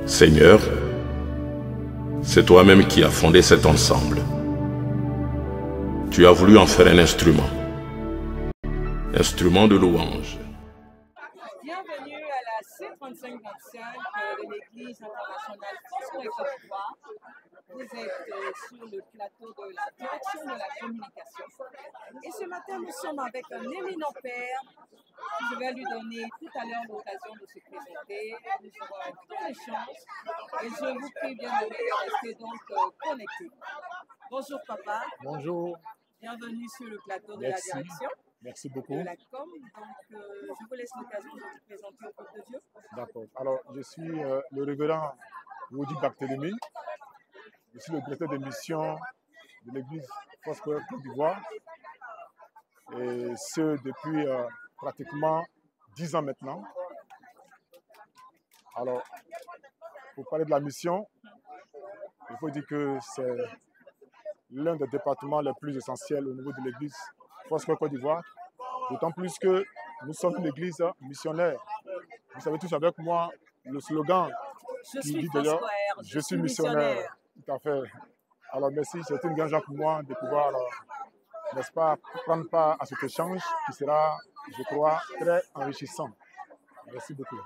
Seigneur, c'est toi-même qui as fondé cet ensemble. Tu as voulu en faire un instrument de louange. Bienvenue à la C3525 de l'Église internationale France-Côte d'Ivoire. Vous êtes sur le plateau de la direction de la communication. Et ce matin, nous sommes avec un éminent père. Je vais lui donner tout à l'heure l'occasion de se présenter. Nous aurons un temps d'échange. Et je vous prie bien de rester donc connectés. Bonjour papa. Bonjour. Bienvenue sur le plateau de la direction. Merci beaucoup. De la com. Donc, je vous laisse l'occasion de vous présenter au peuple de Dieu. D'accord. Alors, je suis le révérend Woody Barthélémy. Je suis le directeur de mission de l'église Foursquare Côte d'Ivoire. Et ce, depuis pratiquement 10 ans maintenant. Alors, pour parler de la mission, il faut dire que c'est l'un des départements les plus essentiels au niveau de l'église Foursquare Côte d'Ivoire. D'autant plus que nous sommes une église missionnaire. Vous savez tous avec moi le slogan qui dit d'ailleurs « Je suis missionnaire ». Tout à fait. Alors merci, c'est une grande joie pour moi de pouvoir, n'est-ce pas, prendre part à cet échange qui sera, je crois, très enrichissant. Merci beaucoup.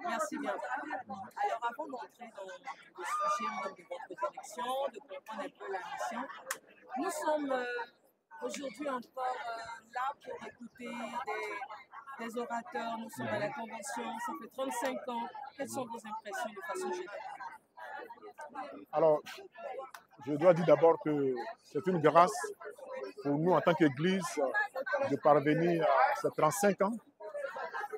Merci bien. Alors avant d'entrer dans le sujet de votre direction, de comprendre un peu la mission, nous sommes aujourd'hui encore là pour écouter des orateurs. Nous sommes à la convention, ça fait 35 ans. Quelles sont vos impressions de façon générale? Alors, je dois dire d'abord que c'est une grâce pour nous en tant qu'Église de parvenir à ces 35 ans.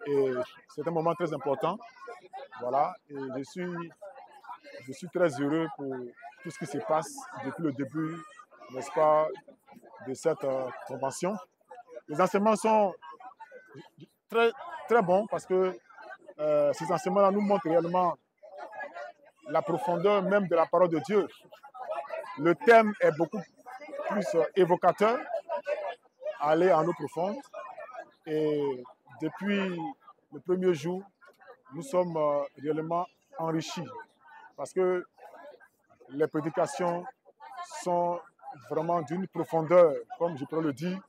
Et c'est un moment très important. Voilà, et je suis très heureux pour tout ce qui se passe depuis le début, n'est-ce pas, de cette convention. Les enseignements sont très, très bons parce que ces enseignements-là nous montrent réellement la profondeur même de la parole de Dieu. Le thème est beaucoup plus évocateur, aller en eau profonde. Et depuis le premier jour, nous sommes réellement enrichis parce que les prédications sont vraiment d'une profondeur, comme je peux le dire.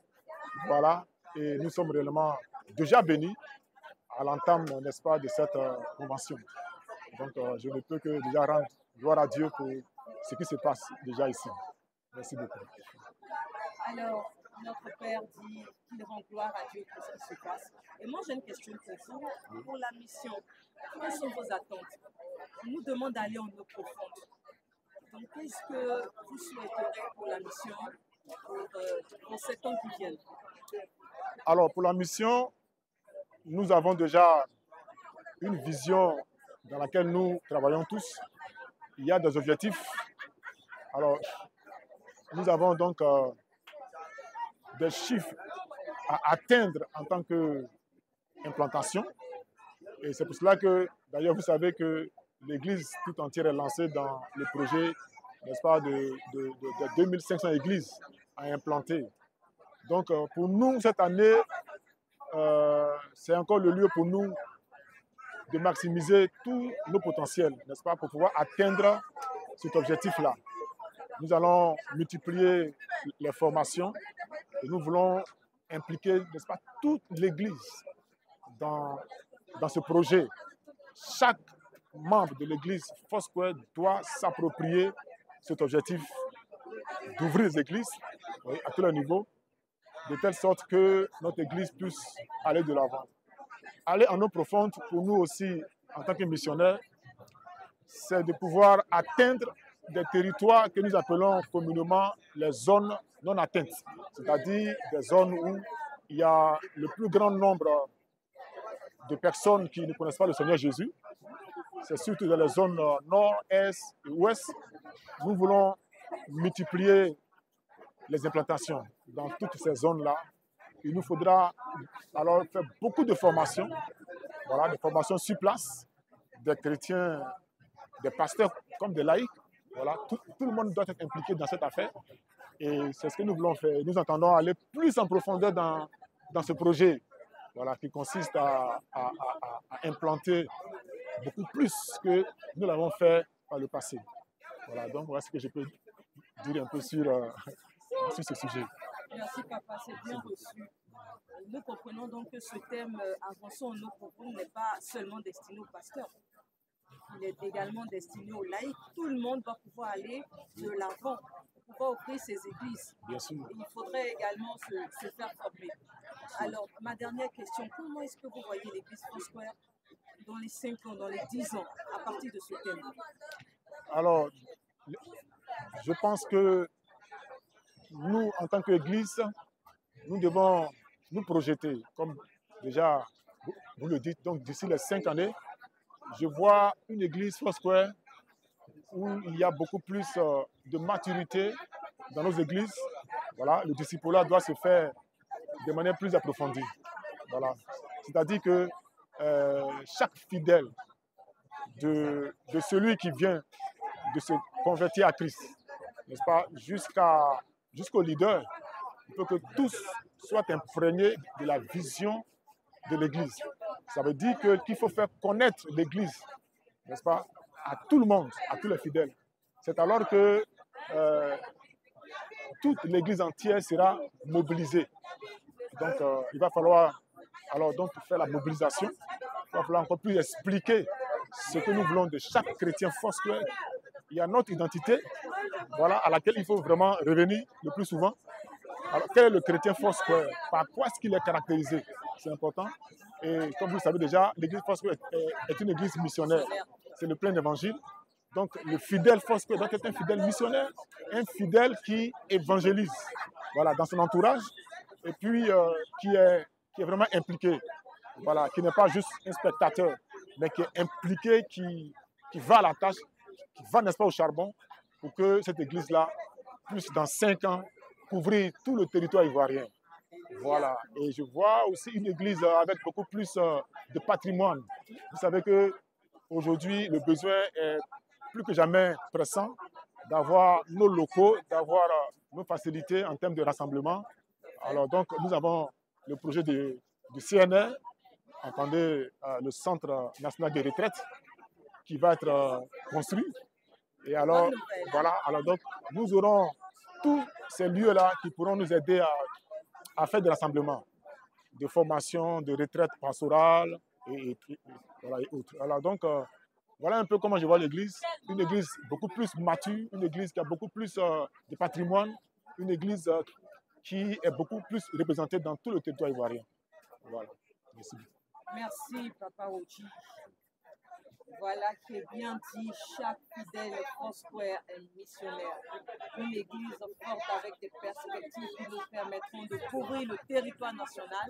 Voilà, et nous sommes réellement déjà bénis à l'entame, n'est-ce pas, de cette convention. Donc, je ne peux que déjà rendre gloire à Dieu pour ce qui se passe déjà ici. Merci beaucoup. Alors, notre Père dit qu'il rend gloire à Dieu pour ce qui se passe. Et moi, j'ai une question pour vous. Pour la mission, quelles sont vos attentes? On nous demande d'aller en eau profonde. Donc, qu'est-ce que vous souhaiteriez pour la mission pour 7 ans qui viennent? Alors, pour la mission, nous avons déjà une vision dans laquelle nous travaillons tous. Il y a des objectifs. Alors, nous avons donc des chiffres à atteindre en tant qu'implantation. Et c'est pour cela que, d'ailleurs, vous savez que l'Église tout entière est lancée dans le projet, n'est-ce pas, de 2500 églises à implanter. Donc, pour nous, cette année, c'est encore le lieu pour nous de maximiser tous nos potentiels, n'est-ce pas, pour pouvoir atteindre cet objectif-là. Nous allons multiplier les formations et nous voulons impliquer, n'est-ce pas, toute l'Église dans ce projet. Chaque membre de l'Église Foursquare doit s'approprier cet objectif d'ouvrir les églises à tous les niveaux, de telle sorte que notre Église puisse aller de l'avant. Aller en eau profonde, pour nous aussi, en tant que missionnaires, c'est de pouvoir atteindre des territoires que nous appelons communément les zones non atteintes, c'est-à-dire des zones où il y a le plus grand nombre de personnes qui ne connaissent pas le Seigneur Jésus. C'est surtout dans les zones nord, est et ouest. Nous voulons multiplier les implantations dans toutes ces zones-là. Il nous faudra alors faire beaucoup de formations, voilà, des formations sur place, des chrétiens, des pasteurs comme des laïcs. Voilà, tout le monde doit être impliqué dans cette affaire et c'est ce que nous voulons faire. Nous entendons aller plus en profondeur dans ce projet, voilà, qui consiste à implanter beaucoup plus que nous l'avons fait par le passé. Voilà, donc voilà ce que je peux dire un peu sur ce sujet. Merci papa, c'est bien reçu. Nous comprenons donc que ce thème Avançons nos propos n'est pas seulement destiné aux pasteurs. Il est également destiné aux laïcs. Tout le monde va pouvoir aller de l'avant, pouvoir offrir ses églises. Bien sûr. Et il faudrait également se faire former. Alors, ma dernière question, comment est-ce que vous voyez l'église Foursquare dans les 5 ans, dans les 10 ans, à partir de ce thème? Alors, je pense que nous, en tant qu'Église, nous devons nous projeter, comme déjà vous le dites, donc d'ici les 5 années, je vois une Église Foursquare où il y a beaucoup plus de maturité dans nos églises. Voilà, le discipulat doit se faire de manière plus approfondie. Voilà. C'est-à-dire que chaque fidèle de celui qui vient de se convertir à Christ, n'est-ce pas, jusqu'au leader, il faut que tous soient imprégnés de la vision de l'Église. Ça veut dire qu'il faut faire connaître l'Église, n'est-ce pas, à tout le monde, à tous les fidèles. C'est alors que toute l'Église entière sera mobilisée. Donc, il va falloir alors donc faire la mobilisation. Il va falloir encore plus expliquer ce que nous voulons de chaque chrétien Foursquare. Il y a notre identité, voilà, à laquelle il faut vraiment revenir le plus souvent. Alors, quel est le chrétien Foursquare? Par quoi est-ce qu'il est caractérisé? C'est important. Et comme vous le savez déjà, l'église Foursquare est une église missionnaire. C'est le plein d'évangile. Donc, le fidèle Foursquare doit être un fidèle missionnaire, un fidèle qui évangélise, voilà, dans son entourage, et puis qui est vraiment impliqué, voilà, qui n'est pas juste un spectateur, mais qui est impliqué, qui va à la tâche, qui va, n'est-ce pas, au charbon, pour que cette église-là puisse, dans 5 ans, couvrir tout le territoire ivoirien. Voilà. Et je vois aussi une église avec beaucoup plus de patrimoine. Vous savez qu'aujourd'hui, le besoin est plus que jamais pressant d'avoir nos locaux, d'avoir nos facilités en termes de rassemblement. Alors donc, nous avons le projet du CNR, entendez, le Centre national de retraite, qui va être construit. Et alors, voilà, alors donc, nous aurons tous ces lieux-là qui pourront nous aider à faire des rassemblements, de formation, de retraite pastorale et autres. Alors donc, voilà un peu comment je vois l'église. Une église beaucoup plus mature, une église qui a beaucoup plus de patrimoine, une église qui est beaucoup plus représentée dans tout le territoire ivoirien. Voilà. Merci. Merci, Papa Oji. Voilà qui est bien dit, chaque fidèle Foursquare est missionnaire. Une église forte avec des perspectives qui nous permettront de couvrir le territoire national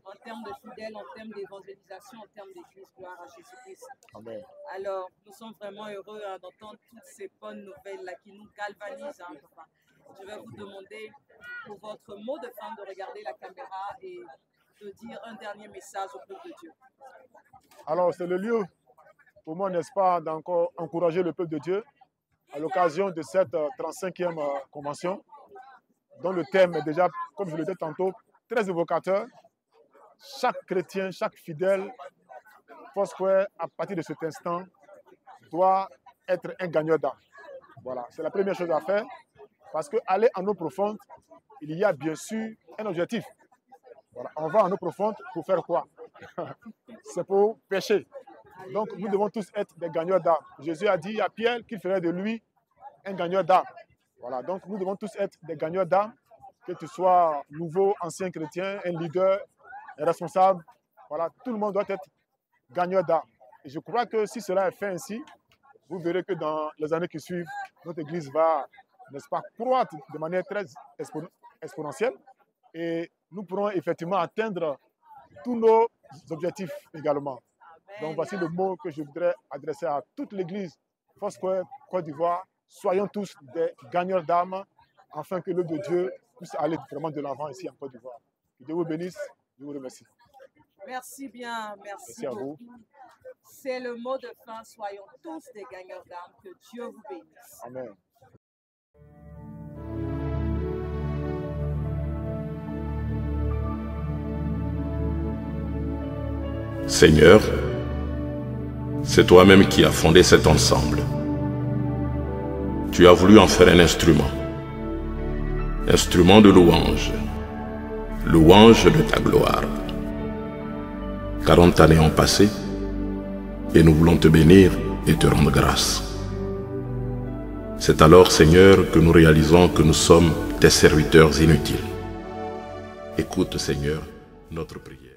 en termes de fidèles, en termes d'évangélisation, en termes d'église. Gloire à Jésus-Christ. Amen. Alors, nous sommes vraiment heureux d'entendre toutes ces bonnes nouvelles-là qui nous galvanisent. Hein, papa. Je vais vous demander pour votre mot de fin de regarder la caméra et de dire un dernier message au peuple de Dieu. Alors, c'est le lieu pour moi, n'est-ce pas, d'encore encourager le peuple de Dieu à l'occasion de cette 35e convention, dont le thème est déjà, comme je le disais tantôt, très évocateur. Chaque chrétien, chaque fidèle, Foursquare, à partir de cet instant, doit être un gagneur d'âme. Voilà, c'est la première chose à faire, parce qu'aller en eau profonde, il y a bien sûr un objectif. Voilà, on va en eau profonde pour faire quoi? C'est pour pêcher. Donc, nous devons tous être des gagneurs d'âme. Jésus a dit à Pierre qu'il ferait de lui un gagneur d'âme. Voilà, donc nous devons tous être des gagneurs d'âme, que tu sois nouveau, ancien chrétien, un leader, un responsable. Voilà, tout le monde doit être gagneur d'âme. Et je crois que si cela est fait ainsi, vous verrez que dans les années qui suivent, notre Église va, n'est-ce pas, croître de manière très exponentielle et nous pourrons effectivement atteindre tous nos objectifs également. Donc voici le mot que je voudrais adresser à toute l'Église Foursquare Côte d'Ivoire. Soyons tous des gagneurs d'âme afin que l'œuvre de Dieu puisse aller vraiment de l'avant ici en Côte d'Ivoire. Que Dieu vous bénisse, je vous remercie. Merci bien, merci à vous. C'est le mot de fin. Soyons tous des gagneurs d'âme. Que Dieu vous bénisse. Amen. Seigneur, C'est toi-même qui as fondé cet ensemble. Tu as voulu en faire un instrument. Instrument de louange. Louange de ta gloire. 40 années ont passé et nous voulons te bénir et te rendre grâce. C'est alors, Seigneur, que nous réalisons que nous sommes tes serviteurs inutiles. Écoute, Seigneur, notre prière.